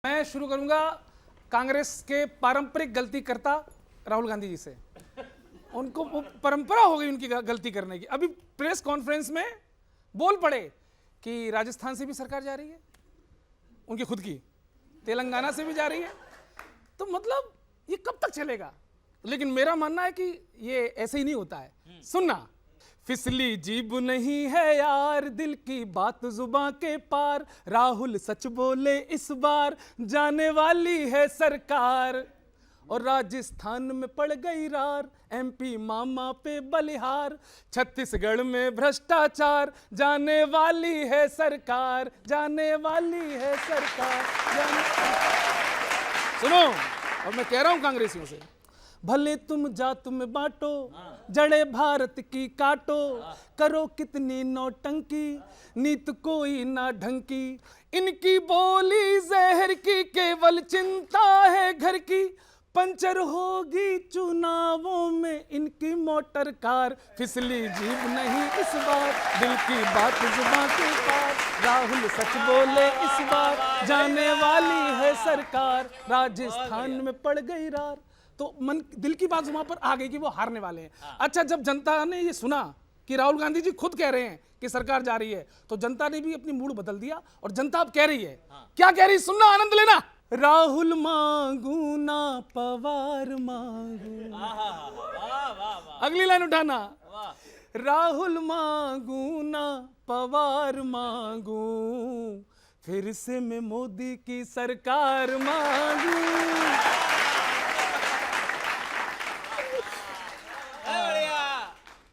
मैं शुरू करूंगा कांग्रेस के पारंपरिक गलती करता राहुल गांधी जी से। उनको वो परंपरा हो गई उनकी गलती करने की। अभी प्रेस कॉन्फ्रेंस में बोल पड़े कि राजस्थान से भी सरकार जा रही है, उनकी खुद की, तेलंगाना से भी जा रही है। तो मतलब ये कब तक चलेगा? लेकिन मेरा मानना है कि ये ऐसे ही नहीं होता है। सुनना, फिसली जीभ नहीं है यार, दिल की बात जुबां के पार, राहुल सच बोले इस बार, जाने वाली है सरकार। और राजस्थान में पड़ गई रार, एमपी मामा पे बलिहार, छत्तीसगढ़ में भ्रष्टाचार, जाने वाली है सरकार, जाने वाली है सरकार, सुनो, और मैं कह रहा हूं कांग्रेसियों से, भले तुम जात में बांटो, जड़े भारत की काटो, करो कितनी नौटंकी, नीत कोई ना ढंकी, इनकी बोली जहर की, केवल चिंता है घर की, पंचर होगी चुनावों में इनकी मोटर कार, फिसली जीभ नहीं इस बार, दिल की बात जुबां के पार, राहुल सच बोले इस बार, जाने वाली है सरकार, राजस्थान में पड़ गई रार। तो मन दिल की बात जुबां पर आ गई कि वो हारने वाले हैं। अच्छा, जब जनता ने ये सुना कि राहुल गांधी जी खुद कह रहे हैं कि सरकार जा रही है, तो जनता ने भी अपनी मूड बदल दिया और जनता अब कह रही है, क्या कह रही, सुनना, आनंद लेना, राहुल मांगू ना पवार मांगू। अगली लाइन उठाना, राहुल मांगू ना पवार मांगू, फिर से मैं मोदी की सरकार मांगू।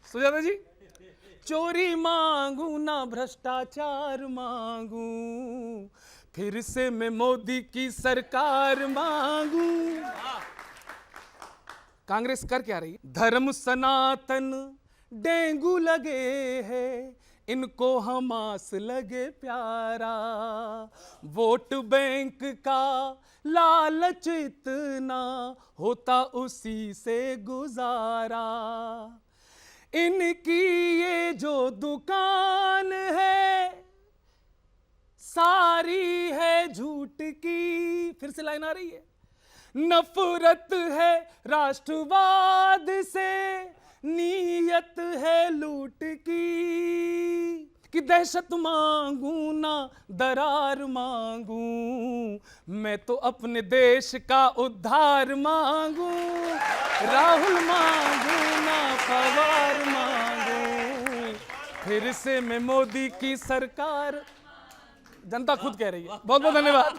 सुजाता जी, चोरी मांगू ना भ्रष्टाचार मांगू, फिर से मैं मोदी की सरकार मांगू। कांग्रेस कर क्या रही? धर्म सनातन डेंगू लगे है, इनको हमास लगे प्यारा, वोट बैंक का लालच इतना, होता उसी से गुजारा, इनकी ये जो दुकान है सारी है झूठ की। फिर से लाइन आ रही है, नफरत है राष्ट्रवाद से, नीयत है लूट की, कि दहशत मांगू ना दरार मांगू, मैं तो अपने देश का उद्धार मांगू, राहुल मांगू ना पवार मांगू, फिर से मैं मोदी की सरकार। जनता खुद कह रही है। बहुत बहुत धन्यवाद।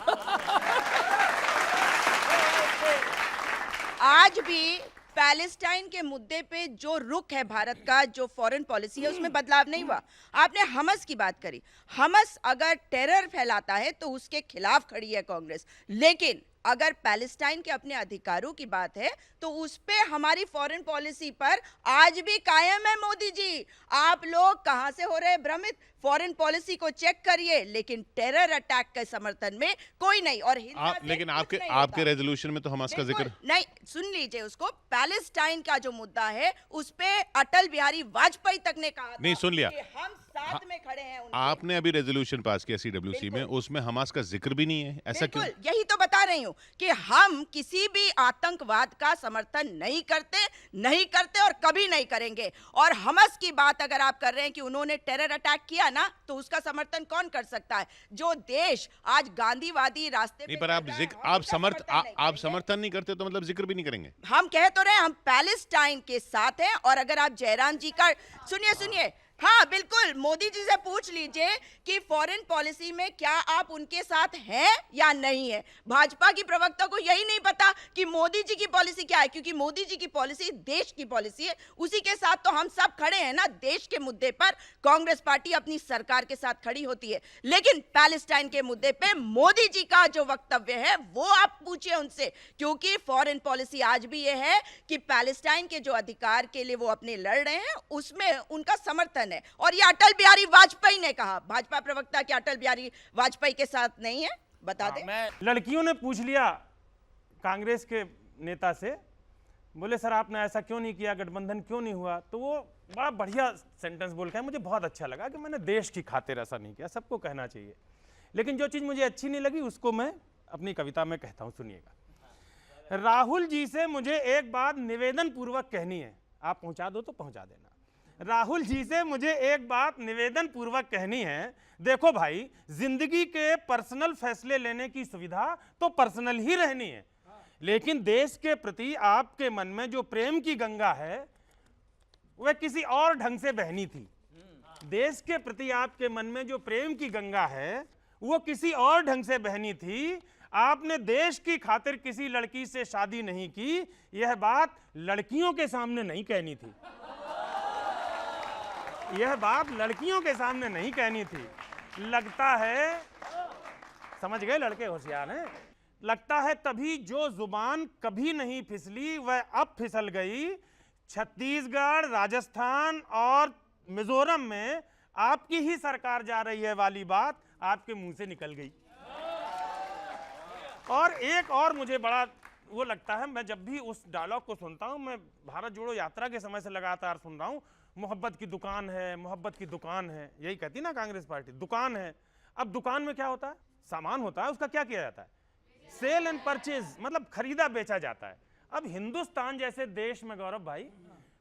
आज भी पैलेस्टाइन के मुद्दे पे जो रुख है भारत का, जो फॉरेन पॉलिसी है, उसमें बदलाव नहीं हुआ। आपने हमस की बात करी, हमस अगर टेरर फैलाता है तो उसके खिलाफ खड़ी है कांग्रेस, लेकिन अगर पैलेस्टाइन के अपने अधिकारों की बात है तो उस पे हमारी फॉरेन पॉलिसी पर आज भी कायम है मोदी जी। आप लोग कहां से हो रहे हैं भ्रमित? फॉरेन पॉलिसी को चेक करिए, लेकिन टेरर अटैक के समर्थन में कोई नहीं। और लेकिन आपके रेजोल्यूशन में तो हमास का जिक्र नहीं, सुन लीजिए उसको। पैलेस्टाइन का जो मुद्दा है उस पे अटल बिहारी वाजपेयी तक ने कहा नहीं, सुन लिया, कि हम साथ में खड़े हैं उनके। आपने अभी रेजोल्यूशन पास किया सीडब्ल्यूसी में, उसमें हमास का जिक्र भी नहीं है, ऐसा क्यों? यही तो बता रही हूं कि हम किसी भी आतंकवाद का समर्थन नहीं करते और कभी नहीं करेंगे। और हमस की बात अगर आप कर रहे हैं कि उन्होंने टेरर अटैक किया ना, तो उसका समर्थन कौन कर सकता है? जो देश आज गांधीवादी रास्ते नहीं, पर आप समर्थन नहीं करते तो मतलब जिक्र भी नहीं करेंगे? हम कह तो रहे हैं हम पैलेस्टाइन के साथ हैं। और अगर आप जयराम जी का सुनिए, हाँ बिल्कुल, मोदी जी से पूछ लीजिए कि फॉरेन पॉलिसी में क्या आप उनके साथ हैं या नहीं है। भाजपा की प्रवक्ता को यही नहीं पता कि मोदी जी की पॉलिसी क्या है, क्योंकि मोदी जी की पॉलिसी देश की पॉलिसी है, उसी के साथ तो हम सब खड़े हैं ना। देश के मुद्दे पर कांग्रेस पार्टी अपनी सरकार के साथ खड़ी होती है, लेकिन पैलेस्टाइन के मुद्दे पे मोदी जी का जो वक्तव्य है वो आप पूछिए उनसे, क्योंकि फॉरेन पॉलिसी आज भी ये है कि पैलेस्टाइन के जो अधिकार के लिए वो अपने लड़ रहे हैं उसमें उनका समर्थन है। और ये अटल बिहारी वाजपेयी ने कहा। भाजपा प्रवक्ता क्या अटल बिहारी वाजपेयी के साथ नहीं है? बता दे। लड़कियों ने पूछ लिया कांग्रेस के नेता से, बोले सर आपने ऐसा क्यों नहीं किया, गठबंधन क्यों नहीं हुआ? तो वो बड़ा बढ़िया सेंटेंस बोल के मुझे बहुत अच्छा लगा कि मैंने देश की खातिर ऐसा नहीं किया, सबको कहना चाहिए। लेकिन जो चीज़ मुझे अच्छी नहीं लगी उसको मैं अपनी कविता में कहता हूं, सुनिएगा। राहुल जी से मुझे एक बात निवेदन पूर्वक कहनी है, आप पहुंचा दो तो पहुंचा देना। राहुल जी से मुझे एक बात निवेदन पूर्वक कहनी है, देखो भाई, जिंदगी के पर्सनल फैसले लेने की सुविधा तो पर्सनल ही रहनी है, लेकिन देश के प्रति आपके मन में जो प्रेम की गंगा है वह किसी और ढंग से बहनी थी। देश के प्रति आपके मन में जो प्रेम की गंगा है वो किसी और ढंग से बहनी थी। आपने देश की खातिर किसी लड़की से शादी नहीं की, यह बात लड़कियों के सामने नहीं कहनी थी, यह बात लड़कियों के सामने नहीं कहनी थी। लगता है, समझ गए लड़के होशियार हैं, लगता है तभी जो जुबान कभी नहीं फिसली वह अब फिसल गई। छत्तीसगढ़, राजस्थान और मिजोरम में आपकी ही सरकार जा रही है वाली बात आपके मुंह से निकल गई। और एक और मुझे बड़ा वो लगता है, मैं जब भी उस डायलॉग को सुनता हूं, मैं भारत जोड़ो यात्रा के समय से लगातार सुन रहा हूं, मोहब्बत की दुकान है, मोहब्बत की दुकान है, यही कहती ना कांग्रेस पार्टी, दुकान है। अब दुकान में क्या होता है? सामान होता है, उसका क्या किया जाता है? सेल एंड परचेज, मतलब खरीदा बेचा जाता है। अब हिंदुस्तान जैसे देश में गौरव भाई,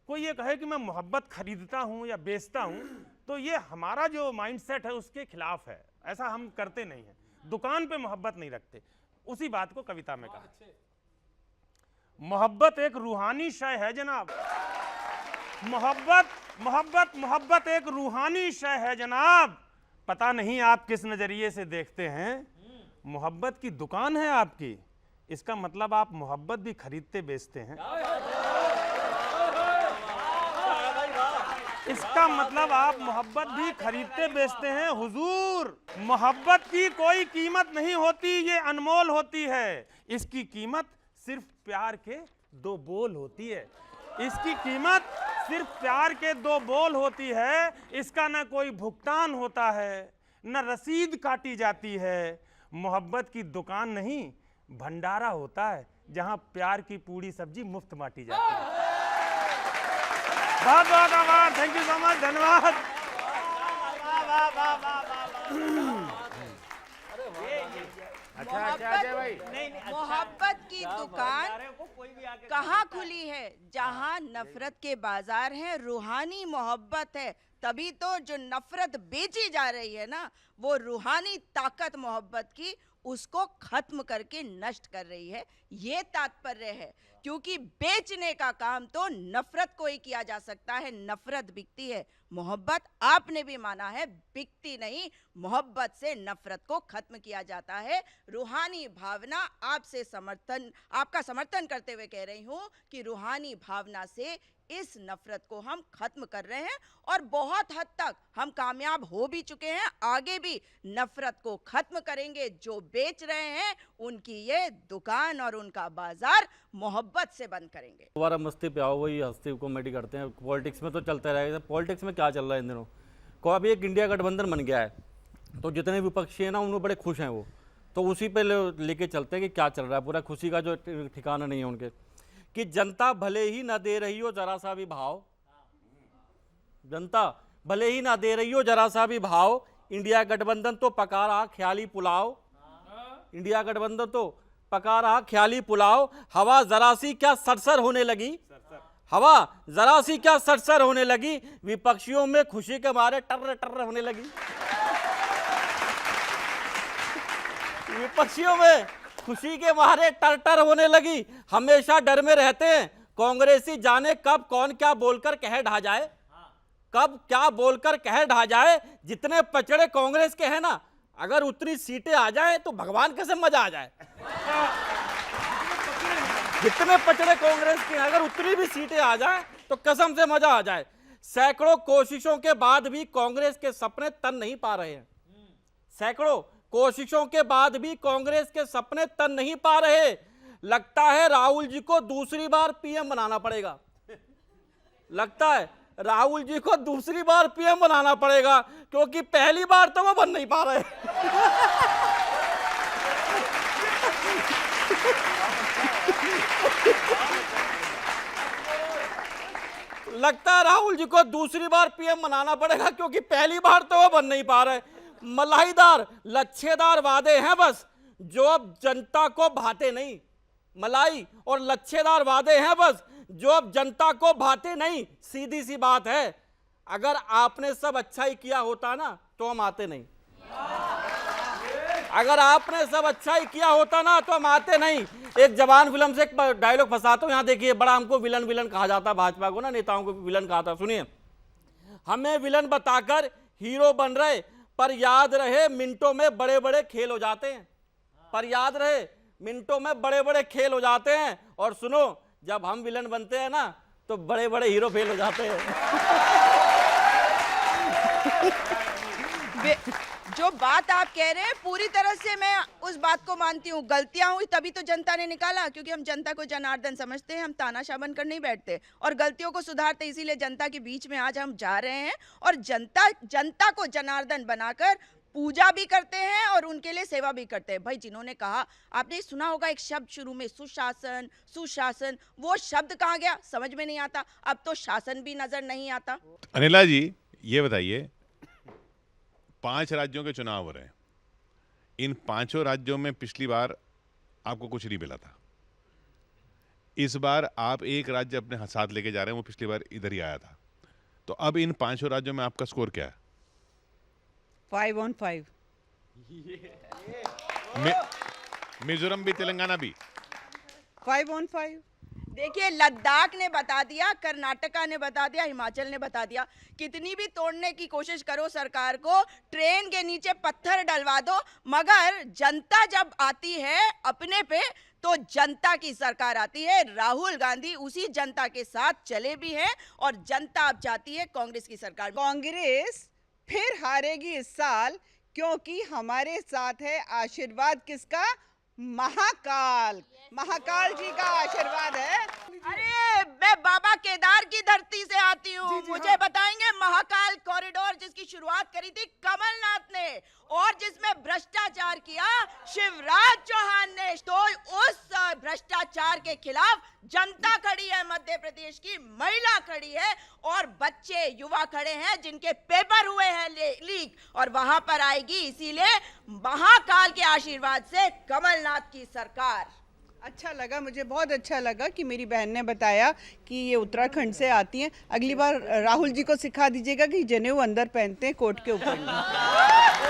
कोई ये कहे कि मैं मोहब्बत खरीदता हूं या बेचता हूं, तो ये हमारा जो माइंडसेट है उसके खिलाफ है। ऐसा हम करते नहीं है, दुकान पे मोहब्बत नहीं रखते। उसी बात को कविता में कहा, मोहब्बत एक रूहानी शय है जनाब, मोहब्बत मोहब्बत मोहब्बत एक रूहानी शय है जनाब, पता नहीं आप किस नजरिए से देखते हैं। मोहब्बत की दुकान है आपकी, इसका मतलब आप मोहब्बत भी खरीदते बेचते हैं। इसका मतलब आप मोहब्बत भी खरीदते बेचते हैं। हुजूर, मोहब्बत की कोई कीमत नहीं होती, ये अनमोल होती है। इसकी कीमत सिर्फ प्यार के 2 बोल होती है, इसकी कीमत सिर्फ प्यार के 2 बोल होती है। इसका ना कोई भुगतान होता है, न रसीद काटी जाती है। मोहब्बत की दुकान नहीं, भंडारा होता है, जहां प्यार की पूरी सब्जी मुफ्त बांटी जाती है। बहुत बहुत आभार, थैंक यू सो मच, धन्यवाद। मोहब्बत की दुकान कहाँ खुली है? जहाँ नफरत के बाजार हैं, रूहानी मोहब्बत है। तभी तो जो नफरत बेची जा रही है ना, वो रूहानी ताकत मोहब्बत की, उसको खत्म करके नष्ट कर रही है। ये तात्पर्य है, क्योंकि बेचने का काम तो नफरत को ही किया जा सकता है। नफरत बिकती है, मोहब्बत आपने भी माना है बिकती नहीं। मोहब्बत से नफरत को खत्म किया जाता है। रूहानी भावना आपसे समर्थन, आपका समर्थन करते हुए कह रही हूं कि रूहानी भावना से इस नफरत को हम खत्म कर रहे हैं, और बहुत हद तक हम कामयाब हो भी चुके हैं। आगे भी नफरत को खत्म करेंगे। जो बेच रहे हैं उनकी ये दुकान और उनका बाजार मोहब्बत से बंद करेंगे। दोबारा मस्ती पे आओ, वही हंसती कॉमेडी करते हैं। पॉलिटिक्स में तो चलता रहेगा। पॉलिटिक्स में क्या चल रहा है इन दिनों? को अभी एक इंडिया गठबंधन बन गया है, तो जितने विपक्षी हैं ना, उनमें बड़े खुश हैं वो, तो उसी पे लेके चलते हैं कि क्या चल रहा है। पूरा खुशी का जो ठिकाना नहीं है उनके, कि जनता भले ही ना दे रही हो जरा सा भी भाव, जनता भले ही ना दे रही हो जरा सा भी भाव, इंडिया गठबंधन तो पका रहा ख्याली पुलाव, इंडिया गठबंधन तो पका रहा ख्याली पुलाव। हवा जरा सी क्या सरसर होने लगी, हवा जरा सी क्या सरसर होने लगी, विपक्षियों में खुशी के मारे टर्र टर्र होने लगी, विपक्षियों में खुशी के मारे टर टर होने लगी। हमेशा डर में रहते हैं कांग्रेसी, जाने कब कौन क्या बोलकर कह ढा जाए, कब क्या बोलकर कह ढा जाए। जितने पचड़े कांग्रेस के हैं ना, अगर उतनी सीटें आ जाए तो भगवान कैसे मजा आ जाए। जितने पचड़े कांग्रेस के हैं, अगर उतनी भी सीटें आ जाए तो कसम से मजा आ जाए। सैकड़ों कोशिशों के बाद भी कांग्रेस के सपने तन नहीं पा रहे हैं, सैकड़ों कोशिशों के बाद भी कांग्रेस के सपने तन नहीं पा रहे। लगता है राहुल जी को दूसरी बार पीएम बनाना पड़ेगा, लगता है राहुल जी को दूसरी बार पीएम बनाना पड़ेगा, क्योंकि पहली बार तो वो बन नहीं पा रहे। लगता है राहुल जी को दूसरी बार पीएम बनाना पड़ेगा, क्योंकि पहली बार तो वो बन नहीं पा रहे। मलाईदार लच्छेदार वादे हैं बस, जो अब जनता को भाते नहीं। मलाई और लच्छेदार वादे हैं बस, जो अब जनता को भाते नहीं। सीधी सी बात है, अगर आपने सब अच्छा ही किया होता ना तो हम आते नहीं। अगर आपने सब अच्छा ही किया होता ना तो हम आते नहीं। एक जवान फिल्म से एक डायलॉग फंसाता हूं, यहां देखिए। बड़ा हमको विलन विलन कहा जाता, भाजपा को ना, नेताओं को विलन कहा था। सुनिए, हमें विलन बताकर हीरो बन रहे, पर याद रहे मिनटों में बड़े बड़े खेल हो जाते हैं। पर याद रहे मिनटों में बड़े बड़े खेल हो जाते हैं। और सुनो, जब हम विलन बनते हैं ना तो बड़े बड़े हीरो फेल हो जाते हैं। जो बात आप कह रहे हैं पूरी तरह से मैं उस बात को मानती हूँ। गलतियां हुई तभी तो जनता ने निकाला, क्योंकि हम जनता को जनार्दन समझते हैं, हम तानाशाह बनकर नहीं बैठते और गलतियों को सुधारते। इसीलिए जनता के बीच में आज हम जा रहे हैं और जनता को जनार्दन बनाकर पूजा भी करते हैं और उनके लिए सेवा भी करते हैं। भाई, जिन्होंने कहा, आपने सुना होगा एक शब्द शुरू में, सुशासन सुशासन, वो शब्द कहाँ गया समझ में नहीं आता। अब तो शासन भी नजर नहीं आता। अनिला जी, ये बताइए, 5 राज्यों के चुनाव हो रहे हैं। इन 5 राज्यों में पिछली बार आपको कुछ नहीं मिला था। इस बार आप एक राज्य अपने साथ लेके जा रहे हैं, वो पिछली बार इधर ही आया था। तो अब इन 5 राज्यों में आपका स्कोर क्या है? 5 on 5। मिजोरम भी, तेलंगाना भी 5 on 5। देखिए, लद्दाख ने बता दिया, कर्नाटका ने बता दिया, हिमाचल ने बता दिया। कितनी भी तोड़ने की कोशिश करो सरकार को, ट्रेन के नीचे पत्थर डलवा दो, मगर जनता जब आती है अपने पे तो जनता की सरकार आती है। राहुल गांधी उसी जनता के साथ चले भी हैं और जनता अब चाहती है कांग्रेस की सरकार। कांग्रेस फिर हारेगी इस साल, क्योंकि हमारे साथ है आशीर्वाद किसका? महाकाल, महाकाल जी का आशीर्वाद है। अरे, मैं बाबा केदार की धरती से आती हूँ। मुझे बताएंगे महाकाल कॉरिडोर जिसकी शुरुआत करी थी कमलनाथ ने और जिसमें भ्रष्टाचार किया शिवराज चौहान ने, तो उस भ्रष्टाचार के खिलाफ जनता खड़ी है, मध्य प्रदेश की महिला खड़ी है और बच्चे युवा खड़े हैं जिनके पेपर हुए हैं लीक, और वहां पर आएगी इसीलिए महाकाल के आशीर्वाद से कमलनाथ की सरकार। अच्छा लगा, मुझे बहुत अच्छा लगा कि मेरी बहन ने बताया कि ये उत्तराखंड से आती हैं। अगली बार राहुल जी को सिखा दीजिएगा कि जनेऊ अंदर पहनते हैं, कोट के ऊपर नहीं।